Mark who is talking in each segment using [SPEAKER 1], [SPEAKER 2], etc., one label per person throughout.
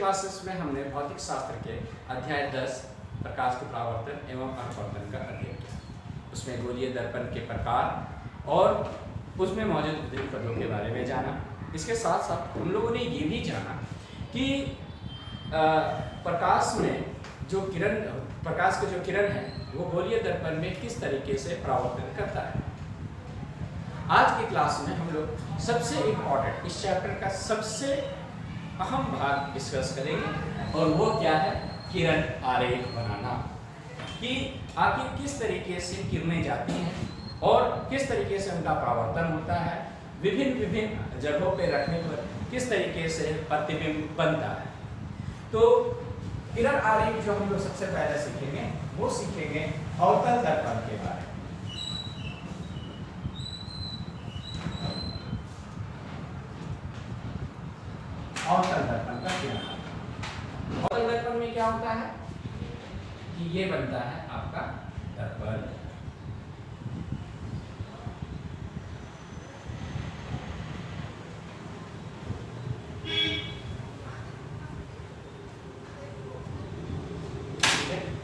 [SPEAKER 1] Classes में हमने भौतिक शास्त्र के अध्याय 10 प्रकाश के परावर्तन एवं अपवर्तन का अध्ययन किया। उसमें गोलीय दर्पण के प्रकार और उसमें मौजूद विभिन्न पदों के बारे में जाना। इसके साथ साथ हम लोगों ने ये भी जाना कि प्रकाश का जो किरण है वो गोलीय दर्पण में किस तरीके से परावर्तन करता है। आज की क्लास में हम लोग सबसे इम्पोर्टेंट इस चैप्टर का सबसे अहम भाग डिस्कस करेंगे और वो क्या है, किरण आरेख बनाना, कि आखिर किस तरीके से किरणें जाती हैं और किस तरीके से उनका परावर्तन होता है, विभिन्न जगहों पे रखने पर किस तरीके से प्रतिबिंब बनता है। तो किरण आरेख जो हम लोग सबसे पहले सीखेंगे वो सीखेंगे अवतल दर्पण के बारे में। अवतल दर्पण का किरण आरेख। अवतल दर्पण में क्या होता है कि ये बनता है आपका दर्पण।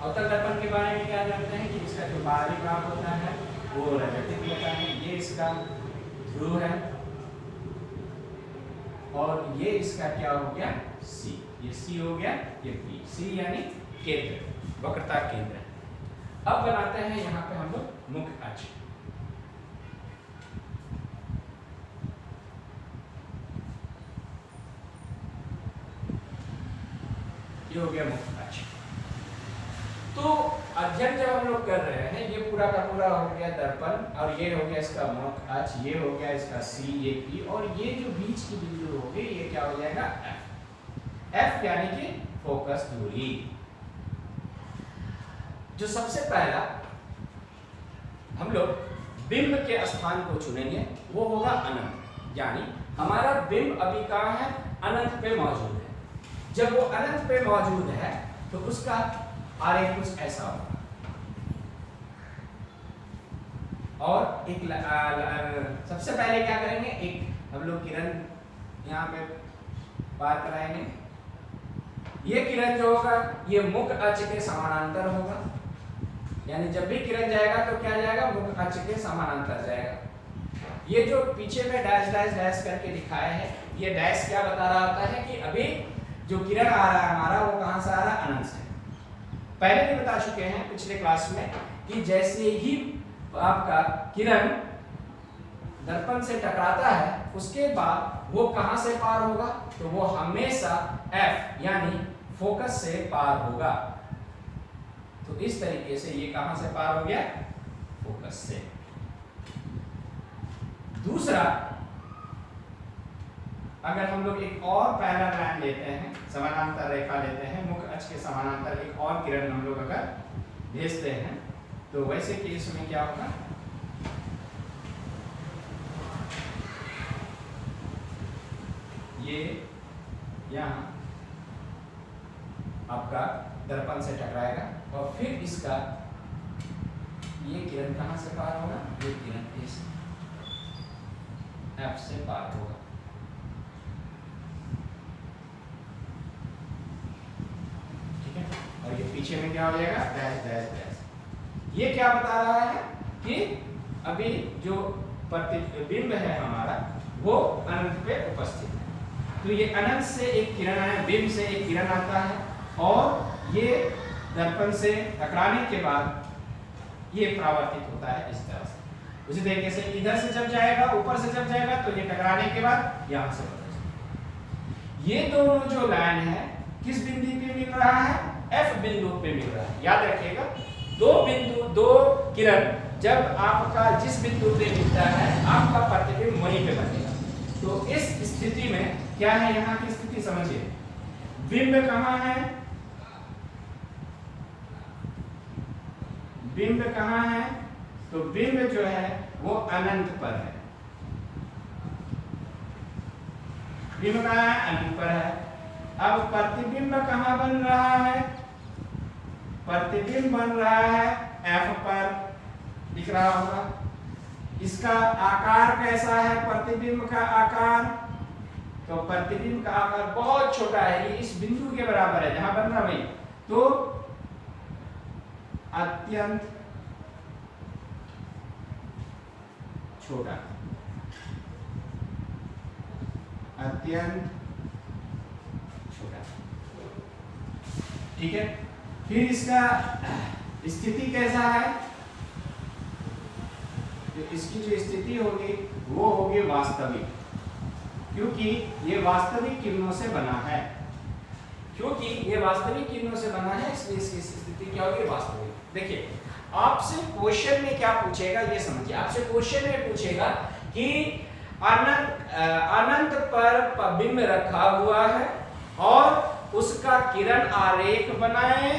[SPEAKER 1] अवतल दर्पण के बारे में क्या जानते हैं कि इसका जो बाहरी भाग होता है वो रजतिक होता है। ये इसका ध्रुव है और ये इसका क्या हो गया, सी। ये सी हो गया, ये पी। सी यानी केंद्र, वक्रता केंद्र। अब बनाते हैं यहाँ पे हम लोग मुख्य अक्ष। ये हो गया मुख्य अक्ष। तो अध्ययन जब हम लोग कर रहे हैं, ये पूरा का पूरा हो गया दर्पण और ये हो गया इसका मुख्य अक्ष, ये हो गया इसका सी, ये पी, और ये जो बीच की बिंदु होगी ये क्या हो जाएगा, एफ। एफ यानी कि फोकस दूरी। जो सबसे पहला हम लोग बिंब के स्थान को चुनेंगे वो होगा अनंत, यानी हमारा बिंब अभी कहाँ है, अनंत पे मौजूद है। जब वो अनंत पे मौजूद है तो उसका आरेख कुछ ऐसा होगा। और एक सबसे पहले क्या करेंगे, एक हम लोग किरण यहाँ पे पार कराएंगे। ये किरण जो होगा ये मुख्य अक्ष के समानांतर होगा, यानी जब भी किरण जाएगा तो क्या जाएगा, मुख्य अक्ष के समानांतर जाएगा। ये जो पीछे में डैश डैश डैश करके दिखाया है, ये डैश क्या बता रहा होता है कि अभी जो किरण आ रहा है हमारा वो कहाँ से आ रहा है, अनंत से। पहले भी बता चुके हैं पिछले क्लास में कि जैसे ही आपका किरण दर्पण से टकराता है उसके बाद वो कहां से पार होगा, तो वो हमेशा F यानी फोकस से पार होगा। तो इस तरीके से ये कहां से पार हो गया, फोकस से। दूसरा, अगर हम लोग एक और पैरेलल लाइन लेते हैं, समानांतर रेखा लेते हैं, मुख्य अक्ष के समानांतर एक और किरण हम लोग अगर भेजते हैं तो वैसे केस में क्या होगा, ये यहाँ आपका दर्पण से टकराएगा और फिर इसका ये किरण कहाँ से पार होगा, ये किरण इस F से पार होगा। और ये पीछे में क्या हो जाएगा, डैश डैश डैश। ये क्या बता रहा है कि अभी जो प्रतिबिंब है हमारा वो अनंत पे उपस्थित है। तो ये अनंत से एक किरण है, बिंब से एक किरण आता है और ये दर्पण से टकराने के बाद ये परावर्तित होता है इस तरह से। उसी तरीके से इधर से जब जाएगा, ऊपर से जब जाएगा तो ये टकराने के बाद यहाँ से बदल। ये दोनों जो लाइन है किस बिंदु पे मिल रहा है, F बिंदु पे मिल रहा है। याद रखिएगा, दो किरण जब आपका जिस बिंदु पे मिलता है आपका प्रतिबिंब वहीं पे बनेगा। तो इस स्थिति में क्या है, यहाँ की स्थिति समझिए, बिंब कहाँ है, बिंब कहाँ है, तो बिंब जो है वो अनंत पर है। बिंब कहाँ है, अनंत पर है। अब प्रतिबिंब कहाँ बन रहा है, प्रतिबिंब बन रहा है F पर, दिख रहा होगा। इसका आकार कैसा है, प्रतिबिंब का आकार तो प्रतिबिंब का आकार बहुत छोटा है, ये इस बिंदु के बराबर है जहां बन रहा है, तो अत्यंत छोटा, अत्यंत छोटा। ठीक है, फिर इसका स्थिति कैसा है, तो इसकी जो स्थिति होगी वो होगी वास्तविक, क्योंकि ये वास्तविक किरणों से बना है, क्योंकि ये वास्तविक किरणों से बना है, इसलिए इसकी स्थिति क्या होगी, वास्तविक। देखिए आपसे क्वेश्चन में क्या पूछेगा ये समझिए, आपसे क्वेश्चन में पूछेगा कि अनंत पर बिंब रखा हुआ है और उसका किरण आरेख बनाए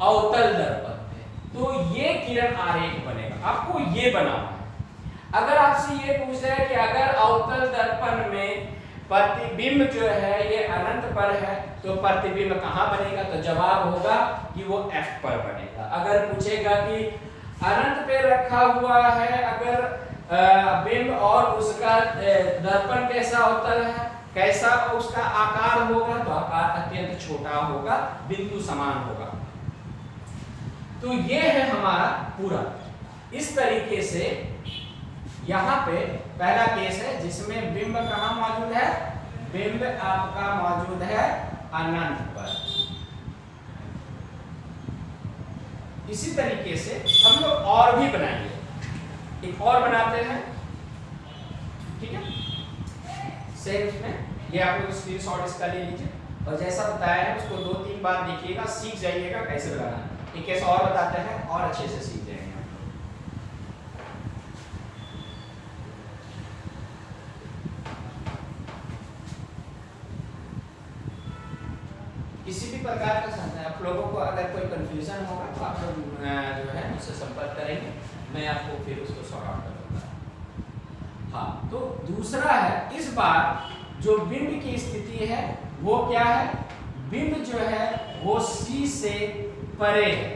[SPEAKER 1] अवतल दर्पण पे, तो ये किरण आरेख बनेगा, आपको ये बनाना है। अगर आपसे ये पूछ रहा है कि अगर अवतल दर्पण में प्रतिबिंब जो है ये अनंत पर है तो प्रतिबिंब कहाँ बनेगा, तो जवाब होगा कि वो F पर बनेगा। अगर पूछेगा कि अनंत पे रखा हुआ है अगर बिंब और उसका दर्पण कैसा अवतल है, कैसा उसका आकार होगा, तो आकार अत्यंत छोटा होगा, बिंदु समान होगा। तो ये है हमारा पूरा। इस तरीके से यहाँ पे पहला केस है जिसमें बिंब कहाँ मौजूद है, बिंब आपका मौजूद है अनंत पर। इसी तरीके से हम लोग और भी बनाएंगे, एक और बनाते हैं, ठीक है। सेम में ये आप लोग स्क्रीनशॉट इसका ले लीजिए और जैसा बताया है उसको 2-3 बार देखिएगा, सीख जाइएगा कैसे बनाना है। एक केस और बताते हैं और अच्छे से सीख जाएंगे। किसी भी प्रकार का आप लोगों को अगर कोई कंफ्यूजन होगा तो आप लोग जो है मुझसे संपर्क करेंगे, मैं आपको फिर उसको सॉर्ट आउट कर दूंगा। हाँ, तो दूसरा है, इस बार जो बिंब की स्थिति है वो क्या है, बिंब जो है वो C से परे है।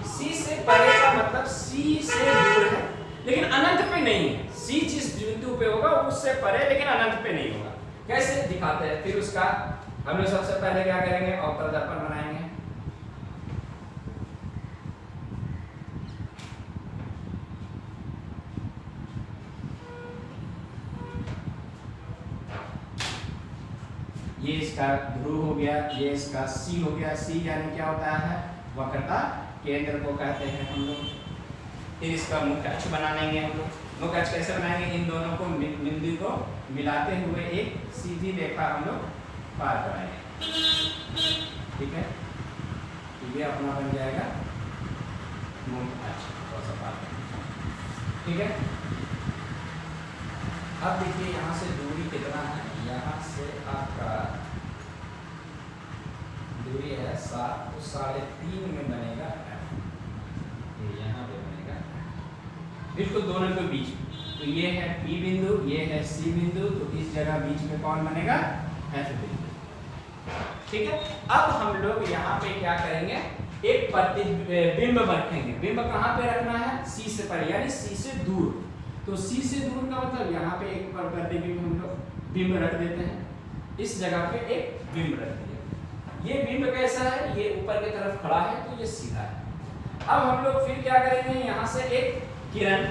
[SPEAKER 1] C से परे का मतलब C से दूर है लेकिन अनंत पे नहीं है। C जिस बिंदु पे होगा उससे परे लेकिन अनंत पे नहीं होगा। कैसे दिखाते हैं, फिर उसका हम लोग सबसे पहले क्या करेंगे, अवतल दर्पण बनाएंगे। ये इसका ध्रुव हो गया, ये इसका C हो गया। C यानी क्या होता है, वक्रता केंद्र को कहते हैं हम लोग। फिर इसका मुख्य अक्ष बना लेंगे हम लोग। मुख्य अक्ष कैसे बनाएंगे, इन दोनों को बिंदु को मिलाते हुए एक सीधी रेखा हम लोग पार कराएंगे, ठीक है। ये अपना बन जाएगा मुख्य अक्ष, ठीक है। अब देखिए यहाँ से दूरी कितना है, यहाँ से आपका दूरी है 7, तो 3.5 में बनेगा F, ये यहाँ पे बनेगा बिल्कुल दोनों के बीच। तो ये है P बिंदु, ये है C बिंदु, तो इस जगह बीच में कौन बनेगा, F बिंदु, ठीक है। अब हम लोग यहाँ पे क्या करेंगे, एक प्रतिबिंब रखेंगे। बिंब कहाँ पे रखना है, C से परे यानी C से दूर। तो C से दूर का मतलब यहाँ पे एक प्रतिबिंब हम लोग बिंब रख देते हैं, इस जगह पे एक बिंब रख दिया। ये बिंब कैसा है, ये ऊपर की तरफ खड़ा है तो ये सीधा है। अब हम लोग फिर क्या करेंगे, यहाँ से एक किरण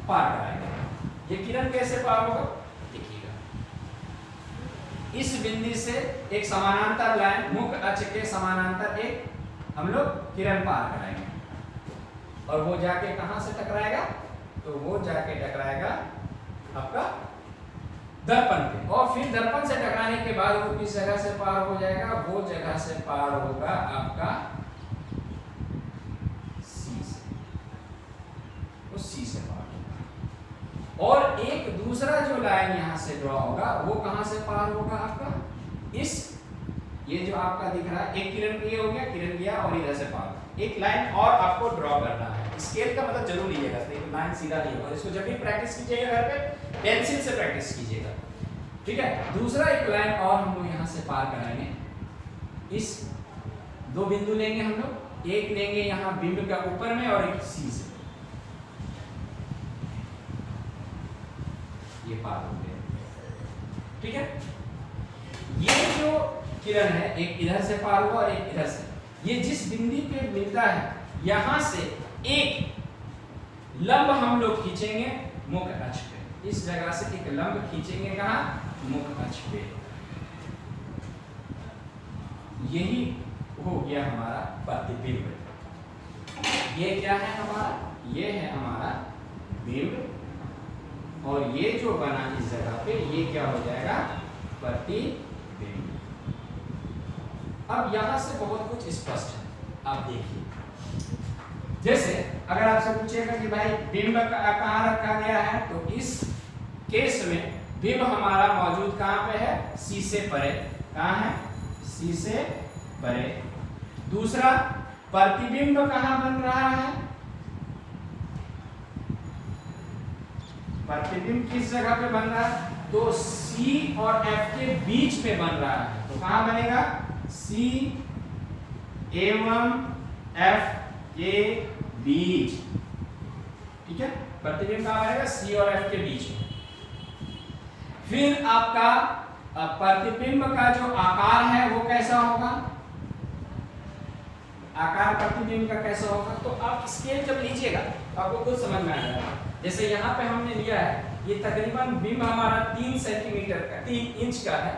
[SPEAKER 1] पार कराएंगे। ये किरण कैसे पार होगा, देखिएगा, इस बिंदु से एक समानांतर लाइन, मुख्य अक्ष के समानांतर एक हम लोग किरण पार कराएंगे और वो जाके कहाँ से टकराएगा, तो वो जाके टकराएगा आपका दर्पण पे, और फिर दर्पण से टकराने के बाद वो किस जगह से पार हो जाएगा, वो जगह से पार होगा आपका C से, वो C से पार होगा। और एक दूसरा जो लाइन यहाँ से ड्रॉ होगा वो कहाँ से पार होगा आपका, इस ये जो आपका दिख रहा है, एक किरण ये हो गया, किरण गया और इधर से पार। एक लाइन और आपको ड्रॉ करना है, स्केल का मतलब जरूर लीजिएगा, लाइन सीधा नहीं होगा। इसको जब भी प्रैक्टिस कीजिएगा घर पे पेंसिल से प्रैक्टिस कीजिएगा, ठीक है। दूसरा एक लाइन और हम लोग यहाँ से पार कराएंगे। इस 2 बिंदु लेंगे हम लोग, एक लेंगे यहाँ बिंब का ऊपर में और एक C से, ये पार हो गया। ठीक है। ये जो किरण है एक इधर से पार हुआ और एक इधर से, ये जिस बिंदु पे मिलता है यहां से एक लंब हम लोग खींचेंगे मुख अक्ष पे। इस जगह से एक लंब खींचेंगे कहां? मुख अक्ष पे। यही हो गया हमारा प्रतिबिंब। ये क्या है हमारा? ये है हमारा बिंब, और ये जो बना इस जगह पे ये क्या हो जाएगा? प्रतिबिंब। अब यहां से बहुत कुछ स्पष्ट है, आप देखिए। जैसे अगर आपसे पूछेगा कि भाई बिंब कहाँ रखा गया है, तो इस केस में बिंब हमारा मौजूद कहाँ पे है? सी से परे। कहाँ है? सी से परे। दूसरा, प्रतिबिंब कहाँ बन रहा है? प्रतिबिंब किस जगह पे बन रहा है? तो C और F के बीच में बन रहा है। तो कहाँ बनेगा? C एवं F के बीच। ठीक है, प्रतिबिंब कहाँ बनेगा? C और F के बीच में। फिर आपका प्रतिबिंब का जो आकार है वो कैसा होगा? आकार प्रतिबिंब का कैसा होगा? तो आप स्केल जब लीजिएगा तो आपको कुछ समझ में आ जाएगा। जैसे यहाँ पे हमने लिया है, ये तकरीबन बिंब हमारा 3 सेंटीमीटर का 3 इंच का है,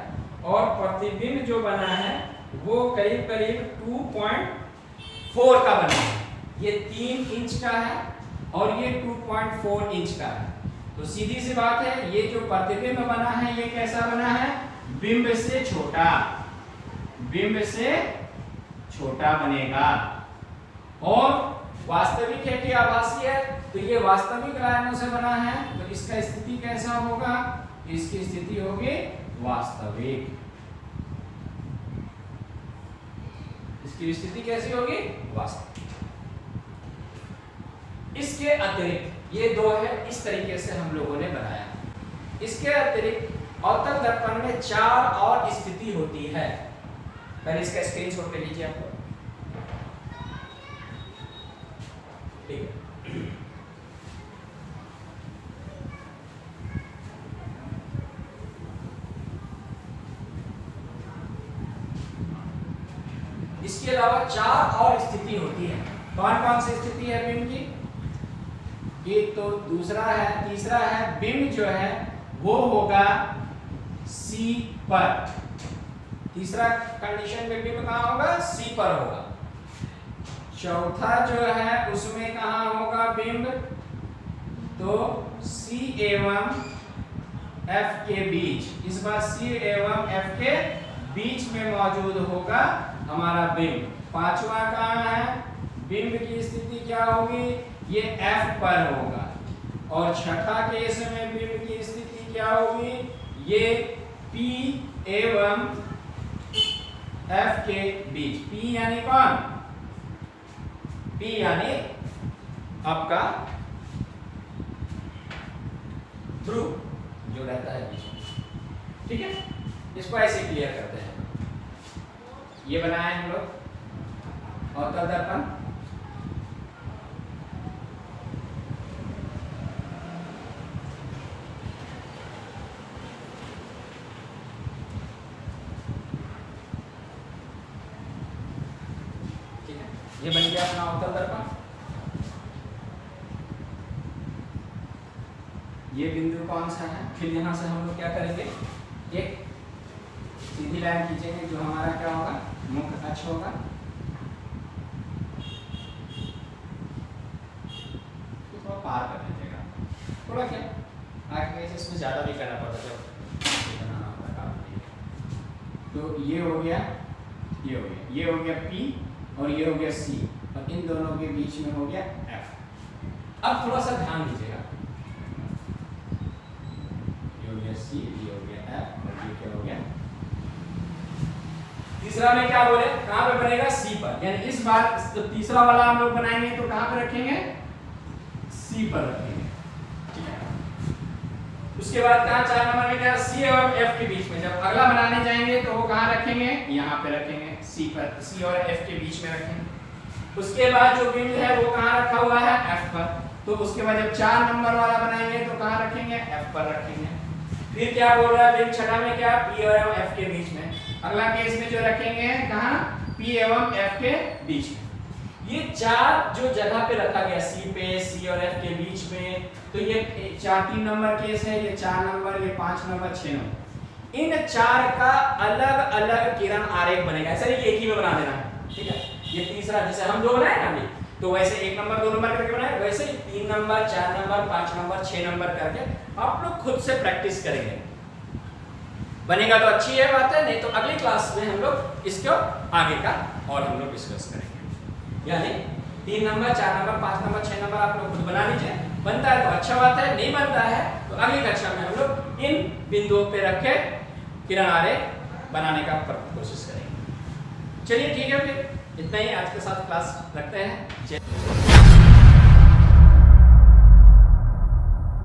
[SPEAKER 1] और प्रतिबिंब जो बना है वो करीब करीब 2.4 का बना है। ये 3 इंच का है और ये 2.4 इंच का है। तो सीधी सी बात है, ये जो प्रतिबिंब बना है ये कैसा बना है? बिंब से छोटा, बिंब से छोटा बनेगा। और वास्तविक है कि आभासी है? तो ये वास्तविक लाइनों से बना है, तो इसका स्थिति कैसा होगा? इसकी स्थिति होगी वास्तविक। इसकी स्थिति कैसी होगी? वास्तविक। इसके अतिरिक्त ये दो है, इस तरीके से हम लोगों ने बनाया। इसके अतिरिक्त अवतल दर्पण में 4 और स्थिति होती है। पहले इसका स्क्रीनशॉट ले लीजिए आप लोग। ठीक है, इसके अलावा 4 और स्थिति होती है। कौन कौन सी स्थिति है बिंब की? एक तो दूसरा है, तीसरा है, बिंब जो है वो होगा C पर। तीसरा कंडीशन में बिंब कहाँ होगा? C पर होगा। चौथा जो है उसमें कहाँ होगा बिंब? तो C एवं F के बीच। इस बार C एवं F के बीच में मौजूद होगा हमारा बिंब। पांचवा कहाँ है? बिंब की स्थिति क्या होगी? ये F पर होगा। और छठा केस में बिंब की स्थिति क्या होगी? ये P एवं F के बीच। P यानी कौन? P यानी आपका ध्रुव जो रहता है बीच में। ठीक है, इसको ऐसे क्लियर करते हैं। ये बनाए हम लोग अवतल दर्पण। ये बन गया अपना अवतल दर्पण। ये बिंदु कौन सा है? फिर यहां से हम लोग क्या करेंगे? एक सीधी लाइन खींचेंगे जो हमारा क्या होगा? मुख अक्ष होगा। तो थोड़ा पार कर लीजिएगा, थोड़ा क्या आगे कैसे इसमें ज्यादा भी करना पड़ता है बनाना होता है। तो ये हो गया, ये हो गया, ये हो गया P और ये हो गया C, और इन दोनों के बीच में हो गया F। अब थोड़ा सा ध्यान दीजिएगा, ये हो गया C, ये हो गया F और ये क्या हो गया? तीसरा में क्या बोले? कहां पे बनेगा? C पर। यानी इस बार तो तीसरा वाला हम लोग बनाएंगे तो कहां पे रखेंगे? C पर रखेंगे। ठीक है, उसके बाद कहां 4 नंबर में क्या? C और F के बीच में। जब अगला बनाने जाएंगे तो वो कहां रखेंगे? यहाँ पे रखेंगे C पर। C और F के बीच में रखेंगे। उसके बाद जो बिंदु है वो कहां रखा हुआ है? F पर। तो उसके बाद जब 4 नंबर वाला बनाएंगे तो कहां रखेंगे? F पर रखेंगे। फिर क्या बोल रहा है फिर छठा में क्या, P और F के बीच में। अगला केस में जो रखेंगे कहाँ, P एवं F के बीच में। ये चार जो जगह पे रखा गया C पे, C और F के बीच में, तो ये 3 नंबर केस है, ये 4 नंबर, ये 5 नंबर, 6 नंबर। इन चार का अलग अलग किरण आरेख बनेगा, ऐसा नहीं कि एक ही में बना देना, ठीक है। ये तीसरा जैसे हम दो बनाए ना अभी, तो वैसे 1 नंबर 2 नंबर करके बनाए, वैसे ही 3 नंबर 4 नंबर 5 नंबर 6 नंबर करके आप लोग खुद से प्रैक्टिस करेंगे। बनेगा तो अच्छी है बात है, नहीं तो अगली क्लास में हम लोग इसको आगे का और हम लोग डिस्कस करेंगे। यानी 3 नंबर 4 नंबर 5 नंबर 6 नंबर आप लोग खुद बना लीजिए, बनता है तो अच्छा बात है, नहीं बनता है तो अगली कक्षा में हम लोग इन बिंदुओं पे रख के किरण आरेख बनाने का कोशिश करेंगे। चलिए ठीक है, फिर इतना ही आज के साथ क्लास रखते हैं।